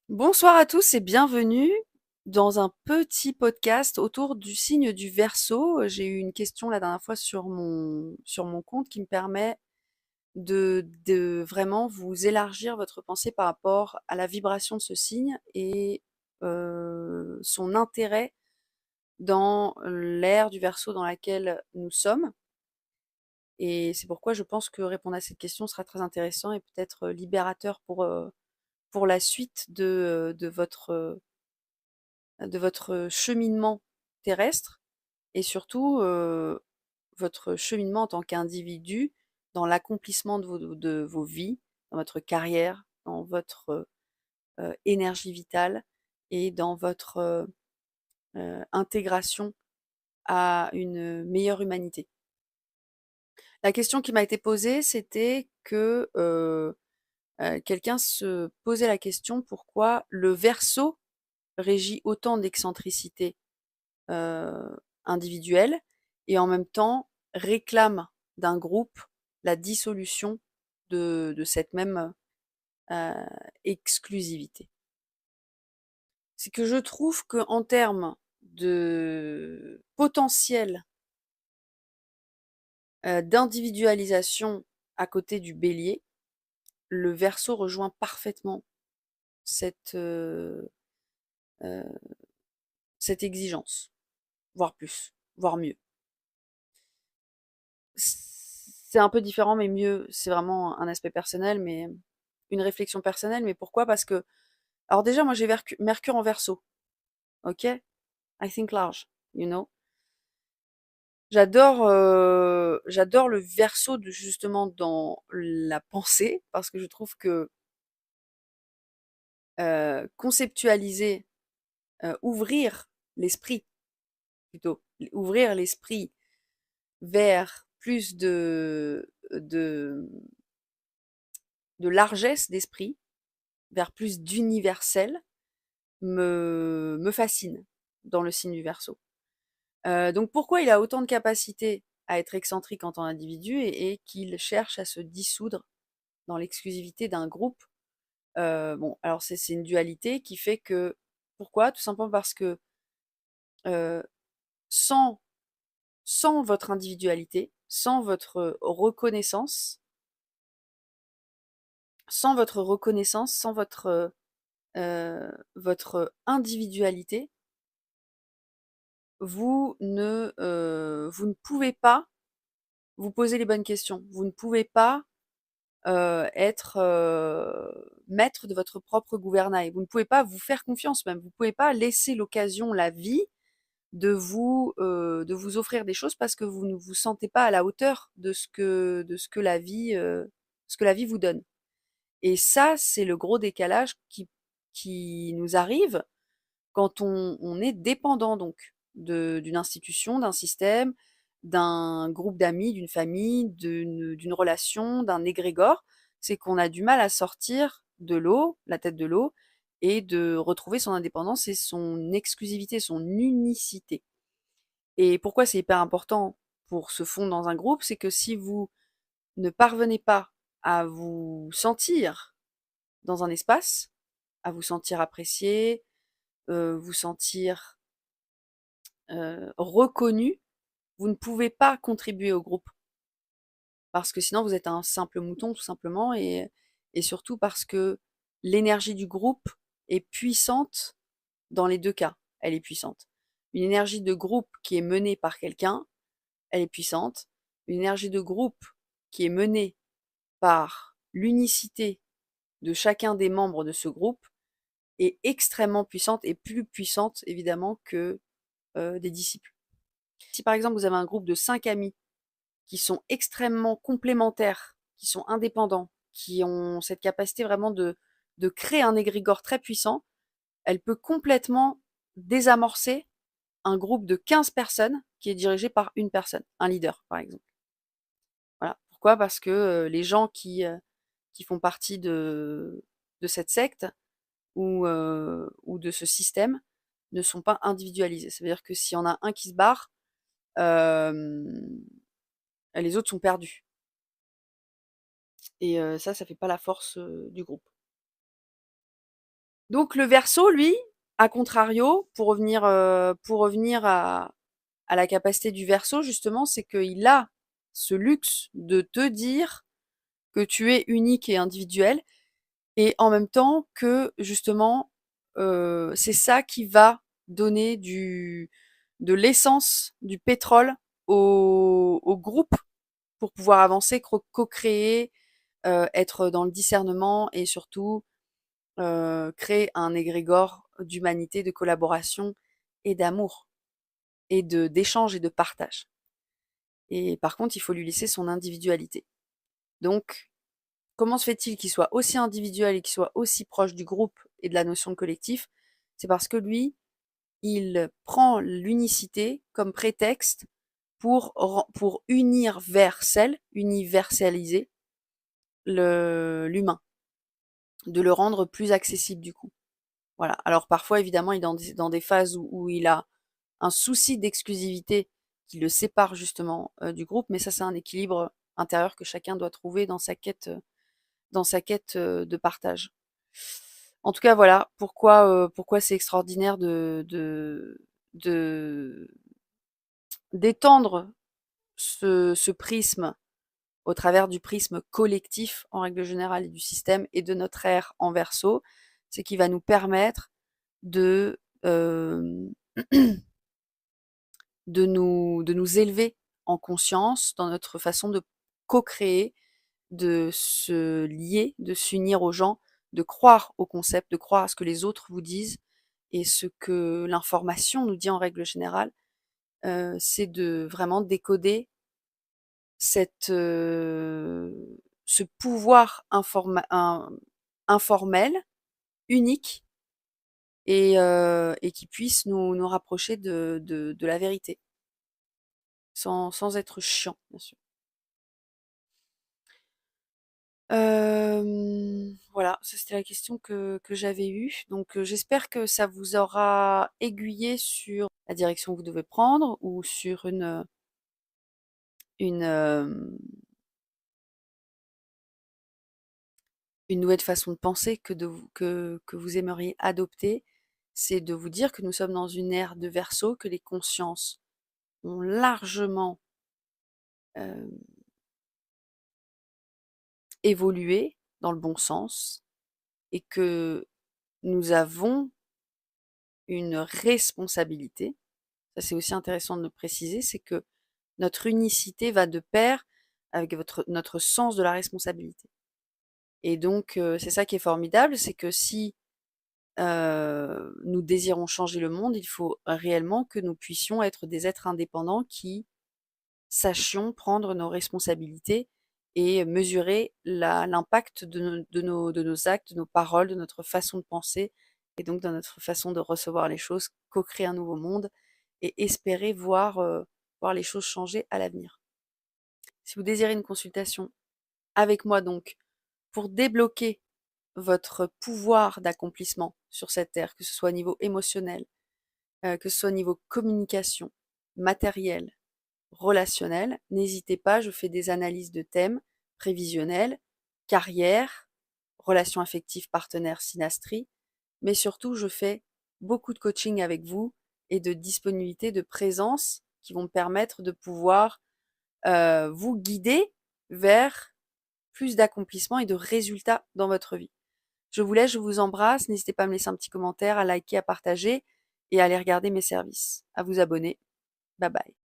Bonsoir à tous et bienvenue dans un petit podcast autour du signe du Verseau. J'ai eu une question la dernière fois sur mon compte qui me permet de vraiment vous élargir votre pensée par rapport à la vibration de ce signe et son intérêt dans l'ère du Verseau dans laquelle nous sommes. Et c'est pourquoi je pense que répondre à cette question sera très intéressant et peut-être libérateur pour la suite de votre cheminement terrestre et surtout votre cheminement en tant qu'individu dans l'accomplissement de vos vies, dans votre carrière, dans votre énergie vitale et dans votre intégration à une meilleure humanité. La question qui m'a été posée, c'était que quelqu'un se posait la question pourquoi le Verseau régit autant d'excentricité individuelle et en même temps réclame d'un groupe la dissolution de cette même exclusivité. C'est que je trouve que en termes de potentiel d'individualisation à côté du bélier, le Verseau rejoint parfaitement cette, euh, euh, cette exigence, voire plus, voire mieux. C'est un peu différent, mais mieux, c'est vraiment un aspect personnel, mais une réflexion personnelle. Mais pourquoi? Parce que, alors déjà, moi j'ai Mercure en Verseau, ok? I think large, you know. J'adore le Verseau justement dans la pensée, parce que je trouve que conceptualiser, ouvrir l'esprit plutôt, ouvrir l'esprit vers plus de largesse d'esprit, vers plus d'universel, me fascine dans le signe du Verseau. Donc pourquoi il a autant de capacité à être excentrique en tant qu'individu et qu'il cherche à se dissoudre dans l'exclusivité d'un groupe. Bon, alors c'est une dualité qui fait que pourquoi? Tout simplement parce que euh, sans, sans votre individualité, sans votre individualité, vous ne pouvez pas vous poser les bonnes questions. Vous ne pouvez pas être maître de votre propre gouvernail. Vous ne pouvez pas vous faire confiance même. Vous ne pouvez pas laisser l'occasion, la vie, de vous offrir des choses parce que vous ne vous sentez pas à la hauteur de ce que la vie vous donne. Et ça, c'est le gros décalage qui nous arrive quand on est dépendant donc d'une institution, d'un système, d'un groupe d'amis, d'une famille, d'une relation, d'un égrégore, c'est qu'on a du mal à sortir de l'eau, la tête de l'eau, et de retrouver son indépendance et son exclusivité, son unicité. Et pourquoi c'est hyper important pour se fondre dans un groupe, c'est que si vous ne parvenez pas à vous sentir dans un espace, à vous sentir apprécié, vous sentir reconnu, vous ne pouvez pas contribuer au groupe. Parce que sinon, vous êtes un simple mouton, tout simplement, et surtout parce que l'énergie du groupe est puissante dans les deux cas. Elle est puissante. Une énergie de groupe qui est menée par quelqu'un, elle est puissante. Une énergie de groupe qui est menée par l'unicité de chacun des membres de ce groupe est extrêmement puissante et plus puissante, évidemment, que des disciples. Si par exemple vous avez un groupe de 5 amis qui sont extrêmement complémentaires, qui sont indépendants, qui ont cette capacité vraiment de créer un égrégore très puissant, elle peut complètement désamorcer un groupe de 15 personnes qui est dirigé par une personne, un leader par exemple. Voilà. Pourquoi? Parce que les gens qui font partie de cette secte ou de ce système ne sont pas individualisés. Ça veut dire que s'il y en a un qui se barre, les autres sont perdus. Et ça fait pas la force du groupe. Donc le Verseau, lui, à contrario, pour revenir à la capacité du Verseau, justement, c'est qu'il a ce luxe de te dire que tu es unique et individuel, et en même temps que justement, c'est ça qui va donner de l'essence, du pétrole au groupe pour pouvoir avancer, co-créer, être dans le discernement et surtout créer un égrégore d'humanité, de collaboration et d'amour et d'échange et de partage. Et par contre, il faut lui laisser son individualité. Donc, comment se fait-il qu'il soit aussi individuel et qu'il soit aussi proche du groupe et de la notion de collectif? C'est parce que lui, il prend l'unicité comme prétexte pour unir vers celle, universaliser l'humain, de le rendre plus accessible du coup. Voilà. Alors parfois, évidemment, il est dans des phases où il a un souci d'exclusivité qui le sépare justement du groupe, mais ça, c'est un équilibre intérieur que chacun doit trouver dans sa quête de partage. En tout cas, voilà pourquoi c'est extraordinaire de d'étendre ce prisme au travers du prisme collectif en règle générale et du système et de notre ère en verso, c'est qui va nous permettre de de nous élever en conscience dans notre façon de co-créer, de se lier, de s'unir aux gens, de croire au concept, de croire à ce que les autres vous disent et ce que l'information nous dit en règle générale, c'est de vraiment décoder cette, ce pouvoir informel, unique et qui puisse nous rapprocher de la vérité, sans être chiant, bien sûr. Voilà, ça c'était la question que j'avais eue. Donc j'espère que ça vous aura aiguillé sur la direction que vous devez prendre ou sur une, une nouvelle façon de penser que vous aimeriez adopter. C'est de vous dire que nous sommes dans une ère de Verseau, que les consciences ont largement euh, évolué dans le bon sens et que nous avons une responsabilité. Ça, c'est aussi intéressant de le préciser, c'est que notre unicité va de pair avec notre sens de la responsabilité. Et donc, c'est ça qui est formidable, c'est que si nous désirons changer le monde, il faut réellement que nous puissions être des êtres indépendants qui sachions prendre nos responsabilités et mesurer l'impact de nos actes, de nos paroles, de notre façon de penser et donc de notre façon de recevoir les choses, co-créer un nouveau monde et espérer voir les choses changer à l'avenir. Si vous désirez une consultation avec moi donc pour débloquer votre pouvoir d'accomplissement sur cette terre, que ce soit au niveau émotionnel, que ce soit au niveau communication, matériel, relationnel, n'hésitez pas, je fais des analyses de thèmes prévisionnels, carrière, relations affectives, partenaires, synastrie, mais surtout je fais beaucoup de coaching avec vous et de disponibilité, de présence qui vont me permettre de pouvoir vous guider vers plus d'accomplissement et de résultats dans votre vie. Je vous laisse, je vous embrasse. N'hésitez pas à me laisser un petit commentaire, à liker, à partager et à aller regarder mes services, à vous abonner. Bye bye.